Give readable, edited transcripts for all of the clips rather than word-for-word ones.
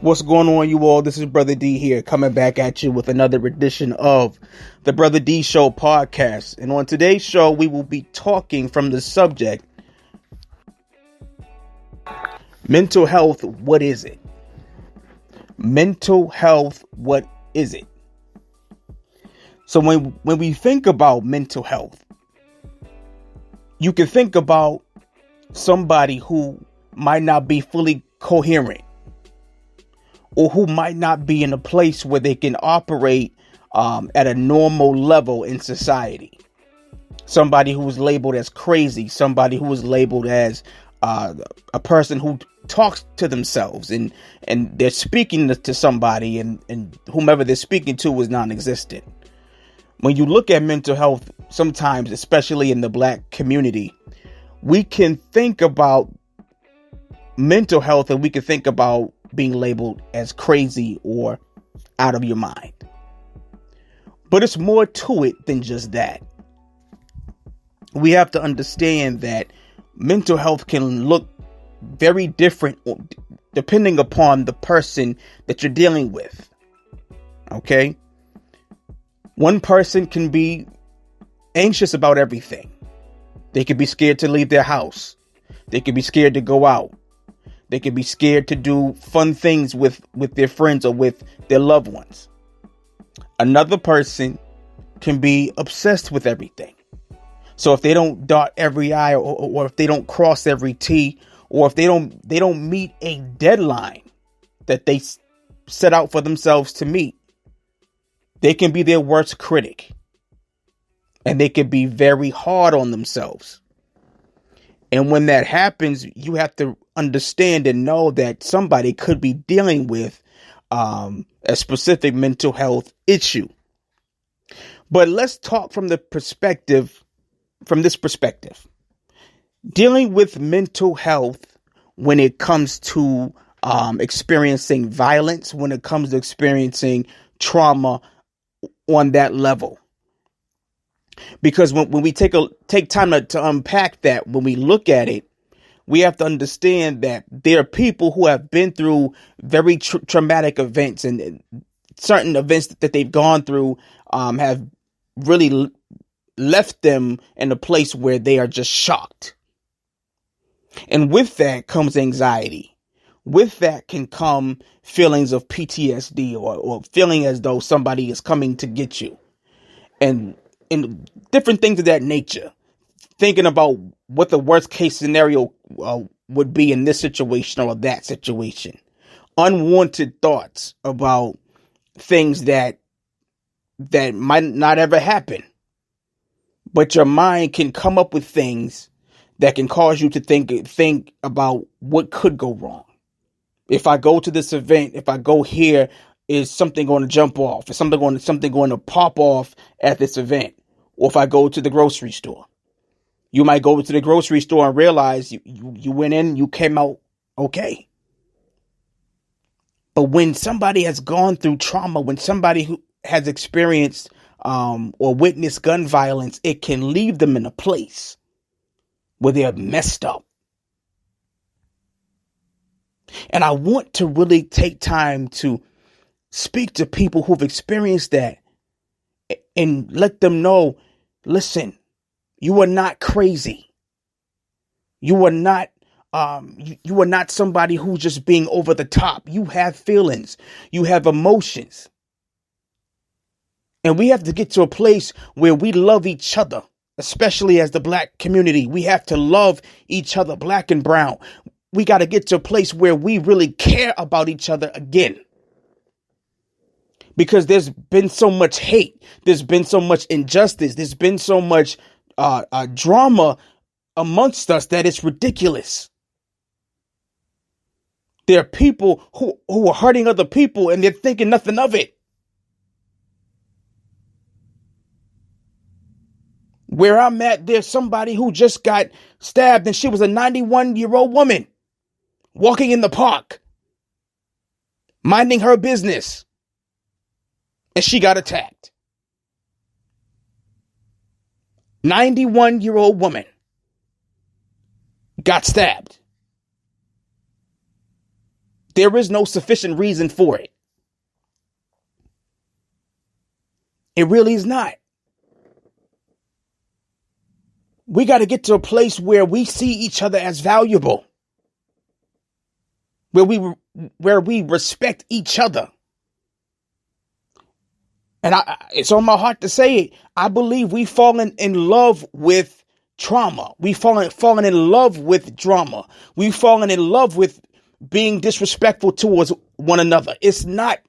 What's going on, you all? This is Brother D here, coming back at you with another edition of the Brother D Show podcast. And on today's show, we will be talking from the subject, mental health, what is it? Mental health, what is it? So when we think about mental health, you can think about somebody who might not be fully coherent, or who might not be in a place where they can operate at a normal level in society. Somebody who is labeled as crazy, somebody who is labeled as a person who talks to themselves and they're speaking to somebody and whomever they're speaking to is non-existent. When you look at mental health, sometimes, especially in the Black community, we can think about mental health and we can think about being labeled as crazy or out of your mind. But it's more to it than just that. We have to understand that mental health can look very different depending upon the person that you're dealing with. Okay? One person can be anxious about everything. They could be scared to leave their house. They could be scared to go out. They could be scared to do fun things with their friends or with their loved ones. Another person can be obsessed with everything. So if they don't dot every I, or if they don't cross every T, or if they don't meet a deadline that they set out for themselves to meet, they can be their worst critic. And they can be very hard on themselves. And when that happens, you have to understand and know that somebody could be dealing with a specific mental health issue. But let's talk from this perspective. Dealing with mental health when it comes to experiencing violence, when it comes to experiencing trauma on that level. Because when we take time to unpack that, when we look at it, we have to understand that there are people who have been through very traumatic events, and certain events that they've gone through have really left them in a place where they are just shocked. And with that comes anxiety. With that can come feelings of PTSD or feeling as though somebody is coming to get you. And different things of that nature. Thinking about what the worst case scenario would be in this situation or that situation. Unwanted thoughts about things that might not ever happen. But your mind can come up with things that can cause you to think about what could go wrong. If I go to this event, if I go here, is something going to jump off? Is something going to pop off at this event? Or if I go to the grocery store, you might go to the grocery store and realize you went in, you came out okay. But when somebody has gone through trauma, when somebody who has experienced or witnessed gun violence, it can leave them in a place where they're messed up. And I want to really take time to speak to people who've experienced that and let them know, listen, you are not crazy. You are not you are not somebody who's just being over the top. You have feelings. You have emotions. And we have to get to a place where we love each other, especially as the Black community. We have to love each other, Black and brown. We got to get to a place where we really care about each other again. Because there's been so much hate. There's been so much injustice. There's been so much drama amongst us that it's ridiculous. There are people who are hurting other people and they're thinking nothing of it. Where I'm at, there's somebody who just got stabbed and she was a 91-year-old woman walking in the park, minding her business, and she got attacked. 91-year-old woman got stabbed. There is no sufficient reason for it. It really is not. We got to get to a place where we see each other as valuable, where we respect each other. And it's on my heart to say it. I believe we've fallen in love with trauma. We've fallen in love with drama. We've fallen in love with being disrespectful towards one another. It's not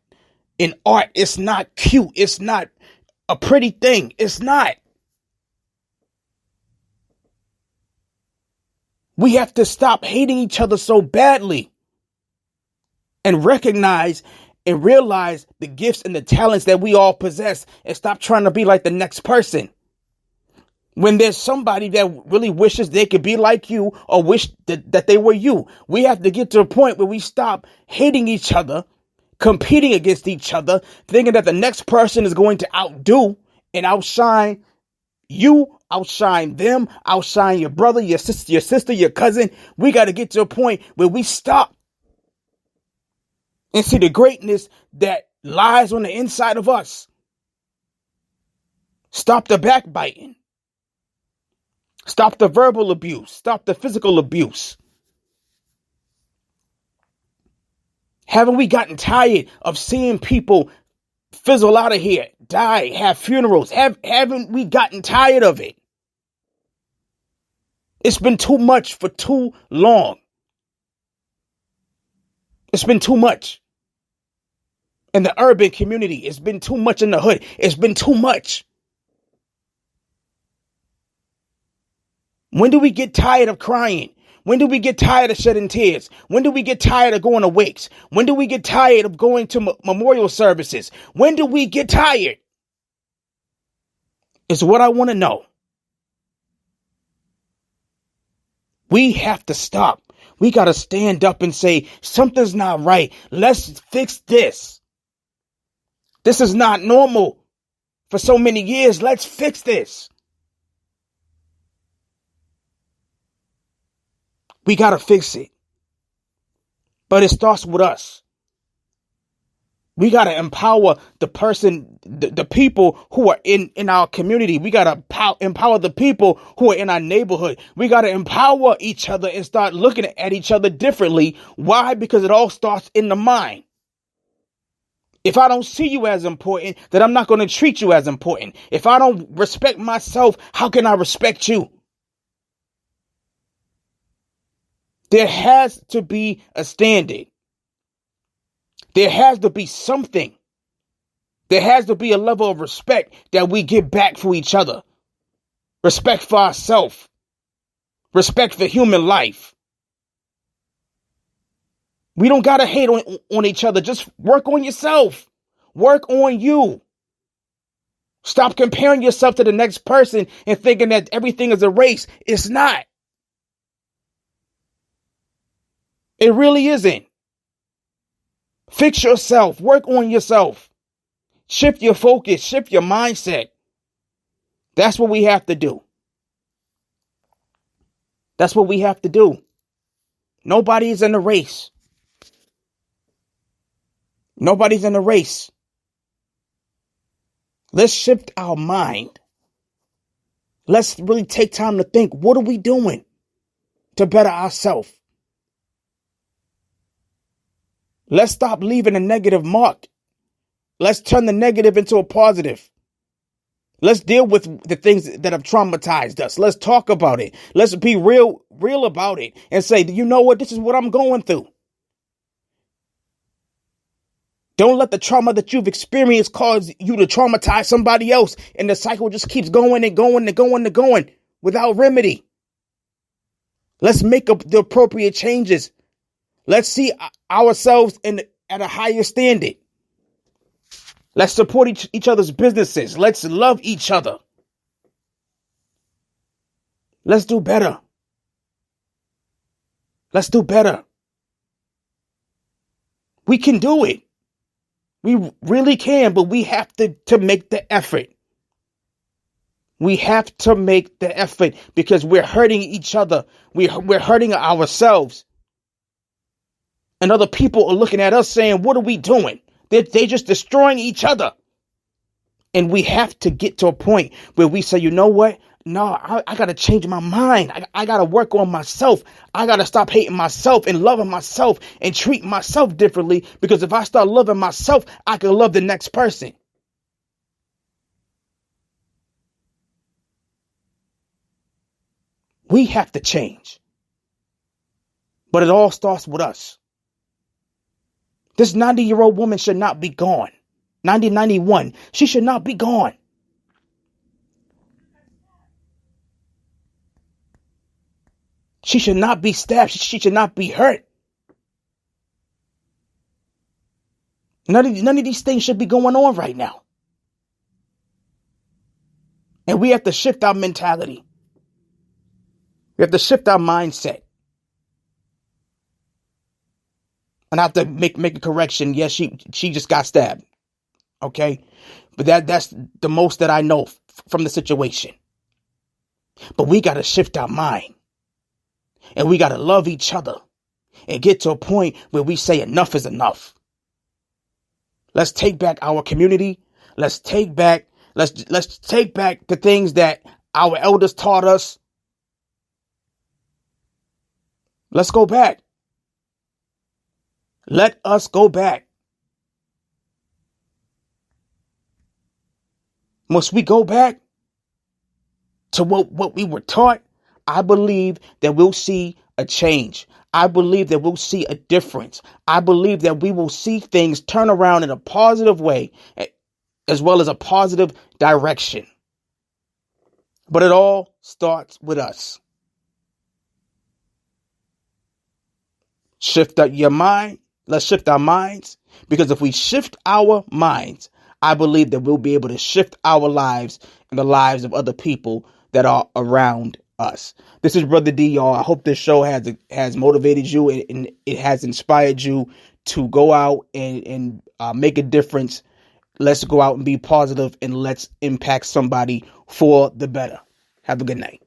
an art. It's not cute. It's not a pretty thing. It's not. We have to stop hating each other so badly and recognize and realize the gifts and the talents that we all possess and stop trying to be like the next person. When there's somebody that really wishes they could be like you or wish that they were you, we have to get to a point where we stop hating each other, competing against each other, thinking that the next person is going to outdo and outshine you, outshine them, outshine your brother, your sister, your cousin. We got to get to a point where we stop and see the greatness that lies on the inside of us. Stop the backbiting. Stop the verbal abuse. Stop the physical abuse. Haven't we gotten tired of seeing people fizzle out of here, die, have funerals? Haven't we gotten tired of it? It's been too much for too long. It's been too much in the urban community. It's been too much in the hood. It's been too much. When do we get tired of crying? When do we get tired of shedding tears? When do we get tired of going to wakes? When do we get tired of going to memorial services? When do we get tired? Is what I want to know. We have to stop. We got to stand up and say, something's not right. Let's fix this. This is not normal for so many years. Let's fix this. We got to fix it. But it starts with us. We got to empower the people who are in our community. We got to empower the people who are in our neighborhood. We got to empower each other and start looking at each other differently. Why? Because it all starts in the mind. If I don't see you as important, then I'm not going to treat you as important. If I don't respect myself, how can I respect you? There has to be a standard. There has to be something. There has to be a level of respect that we give back for each other. Respect for ourselves. Respect for human life. We don't got to hate on each other. Just work on yourself. Work on you. Stop comparing yourself to the next person and thinking that everything is a race. It's not. It really isn't. Fix yourself. Work on yourself. Shift your focus. Shift your mindset. That's what we have to do. That's what we have to do. Nobody is in the race. Nobody's in the race. Let's shift our mind. Let's really take time to think, what are we doing to better ourselves? Let's stop leaving a negative mark. Let's turn the negative into a positive. Let's deal with the things that have traumatized us. Let's talk about it. Let's be real about it and say, you know what? This is what I'm going through. Don't let the trauma that you've experienced cause you to traumatize somebody else. And the cycle just keeps going and going and going and going without remedy. Let's make the appropriate changes. Let's see ourselves at a higher standard. Let's support each other's businesses. Let's love each other. Let's do better. Let's do better. We can do it. We really can, but we have to make the effort. We have to make the effort because we're hurting each other. We're hurting ourselves And other people are looking at us saying, what are we doing? They're just destroying each other. And we have to get to a point where we say, you know what? No, I got to change my mind. I got to work on myself. I got to stop hating myself and loving myself and treat myself differently. Because if I start loving myself, I can love the next person. We have to change. But it all starts with us. This 90-year-old woman should not be gone. 91. She should not be gone. She should not be stabbed. She should not be hurt. None of these things should be going on right now. And we have to shift our mentality. We have to shift our mindset. And I have to make a correction. Yes, she just got stabbed. Okay? But that's the most that I know from the situation. But we got to shift our mind. And we got to love each other. And get to a point where we say enough is enough. Let's take back our community. Let's take back the things that our elders taught us. Let's go back. Let us go back. Once we go back to what we were taught, I believe that we'll see a change. I believe that we'll see a difference. I believe that we will see things turn around in a positive way, as well as a positive direction. But it all starts with us. Shift up your mind. Let's shift our minds, because if we shift our minds, I believe that we'll be able to shift our lives and the lives of other people that are around us. This is Brother D, y'all. I hope this show has motivated you and it has inspired you to go out and make a difference. Let's go out and be positive, and let's impact somebody for the better. Have a good night.